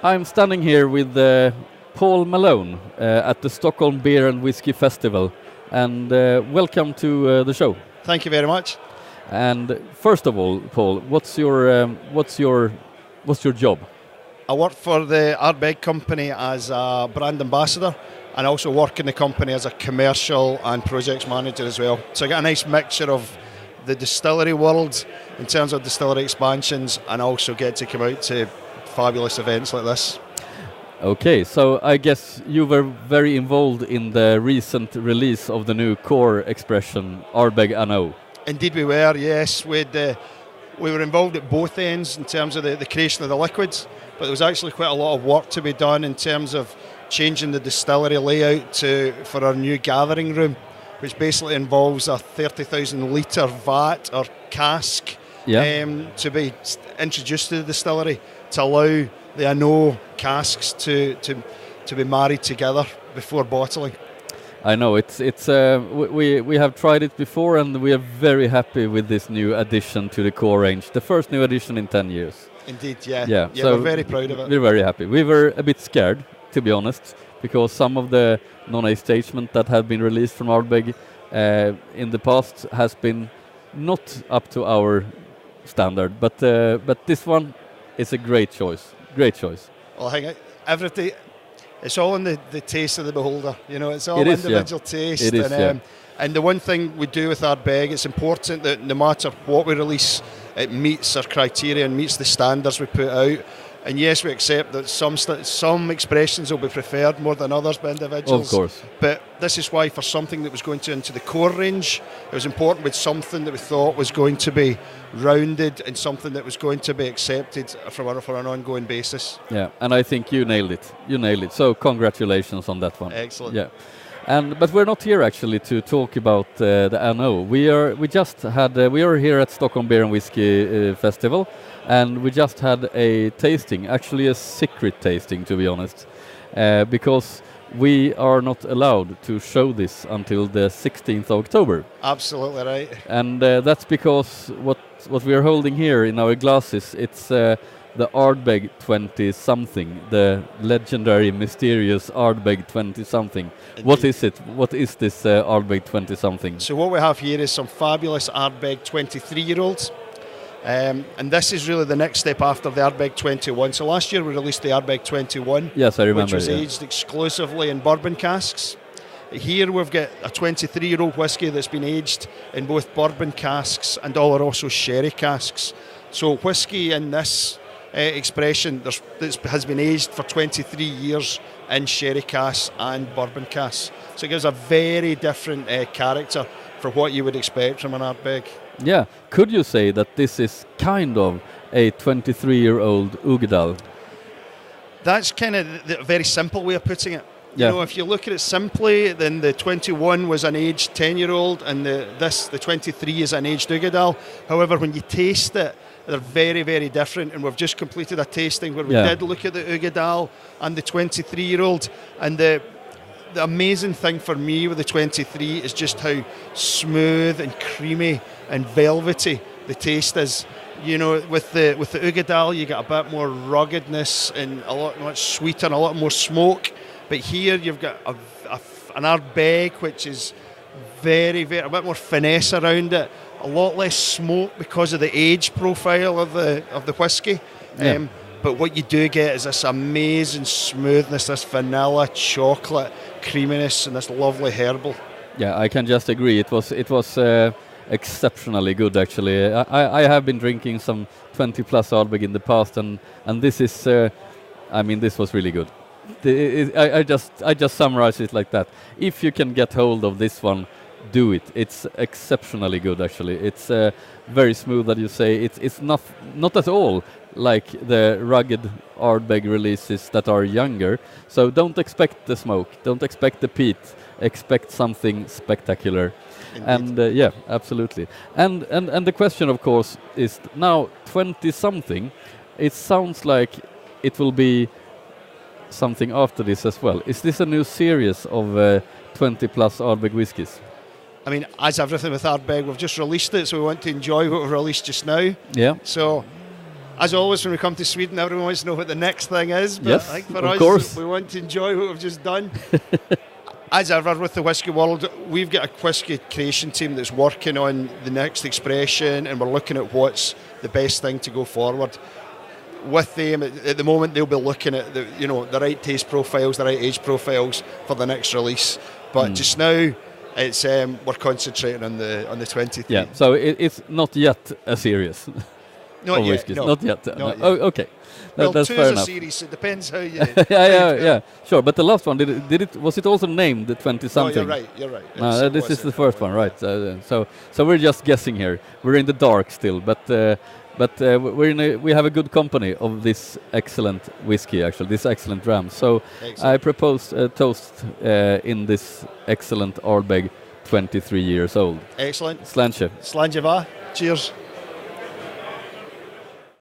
I'm standing here with Paul Malone at the Stockholm Beer and Whiskey Festival, and welcome to the show. Thank you very much. And first of all, Paul, what's your job? I work for the Ardbeg company as a brand ambassador, and I also work in the company as a commercial and projects manager as well. So I get a nice mixture of the distillery world in terms of distillery expansions, and I also get to come out to fabulous events like this. Okay, so I guess you were very involved in the recent release of the new core expression, Ardbeg Anno. Indeed we were, yes. We were involved at both ends in terms of the creation of the liquids, but there was actually quite a lot of work to be done in terms of changing the distillery layout for our new gathering room, which basically involves a 30,000 litre vat or cask to be introduced to the distillery to allow the Anno casks to be married together before bottling. I know we have tried it before, and we are very happy with this new addition to the core range. The first new addition in 10 years. Indeed, yeah. Yeah, so we're very proud of it. We're very happy. We were a bit scared, to be honest, because some of the non-age statement that have been released from Ardbeg in the past has been not up to our standard, but this one is a great choice. Great choice. Well, I think everything. It's all in the taste of the beholder. You know, it's all individual taste. It is, and the one thing we do with Ardbeg, it's important that no matter what we release, it meets our criteria and meets the standards we put out. And yes, we accept that some expressions will be preferred more than others by individuals. Of course. But this is why for something that was going into the core range, it was important with something that we thought was going to be rounded and something that was going to be accepted for an ongoing basis. Yeah, and I think you nailed it. So congratulations on that one. Excellent. Yeah. But we're not here actually to talk about the Anno. We are here at Stockholm Beer and Whiskey Festival, and we just had a tasting, actually a secret tasting to be honest, because we are not allowed to show this until the 16th of October. Absolutely right. And that's because what we are holding here in our glasses, it's the Ardbeg 20-something, the legendary, mysterious Ardbeg 20-something. What is it? What is this Ardbeg 20-something? So what we have here is some fabulous Ardbeg 23-year-olds. And this is really the next step after the Ardbeg 21. So last year we released the Ardbeg 21, yes, I remember, which was aged exclusively in bourbon casks. Here we've got a 23-year-old whisky that's been aged in both bourbon casks and all are also sherry casks. So whisky in this expression has been aged for 23 years in sherry casks and bourbon casks. So it gives a very different character for what you would expect from an Ardbeg. Yeah, could you say that this is kind of a 23-year-old Ugedal? That's kind of the very simple way of putting it. Yeah. You know, if you look at it simply, then the 21 was an aged 10-year-old, and the 23 is an aged Ugedal. However, when you taste it, they're very, very different, and we've just completed a tasting where we did look at the Ugedal and the 23-year-old, and the amazing thing for me with the 23 is just how smooth and creamy and velvety the taste is. You know, with the Ugedal, you get a bit more ruggedness and a lot much sweeter and a lot more smoke. But here you've got an Ardbeg which is very, very a bit more finesse around it, a lot less smoke because of the age profile of the whisky. Yeah. But what you do get is this amazing smoothness, this vanilla, chocolate creaminess, and this lovely herbal. Yeah, I can just agree. It was exceptionally good actually. I have been drinking some 20 plus Ardbeg in the past, and this is, this was really good. I just summarize it like that. If you can get hold of this one, do it. It's exceptionally good actually. It's very smooth, that you say. It's not at all like the rugged Ardbeg releases that are younger. So don't expect the smoke, don't expect the peat, expect something spectacular. Indeed. And yeah, absolutely. And the question, of course, is now 20-something. It sounds like it will be something after this as well. Is this a new series of 20-plus Ardbeg whiskies? I mean, as everything with Ardbeg, we've just released it, so we want to enjoy what we've released just now. Yeah. So As always, when we come to Sweden, everyone wants to know what the next thing is. But Yes, I think for of us, course. we want to enjoy what we've just done. As ever with the whisky world, we've got a whisky creation team that's working on the next expression, and we're looking at what's the best thing to go forward. With them, at the moment, they'll be looking at the right taste profiles, the right age profiles for the next release. But just now, it's we're concentrating on the 23. Yeah, so it's not yet a series. Not yet. Whiskies. No. Not yet. Not No. yet. Oh, okay. Well, That's 2 fair is a enough. series, so it depends how you... Yeah, sure. But the last one, was it also named the 20-something? No, you're right. No, this is the first one, right? So we're just guessing here. We're in the dark still, but we have a good company of this excellent whiskey, actually, this excellent dram. So Excellent. I propose a toast in this excellent Ardbeg, 23 years old. Excellent. Slanche. Slanjava. Cheers.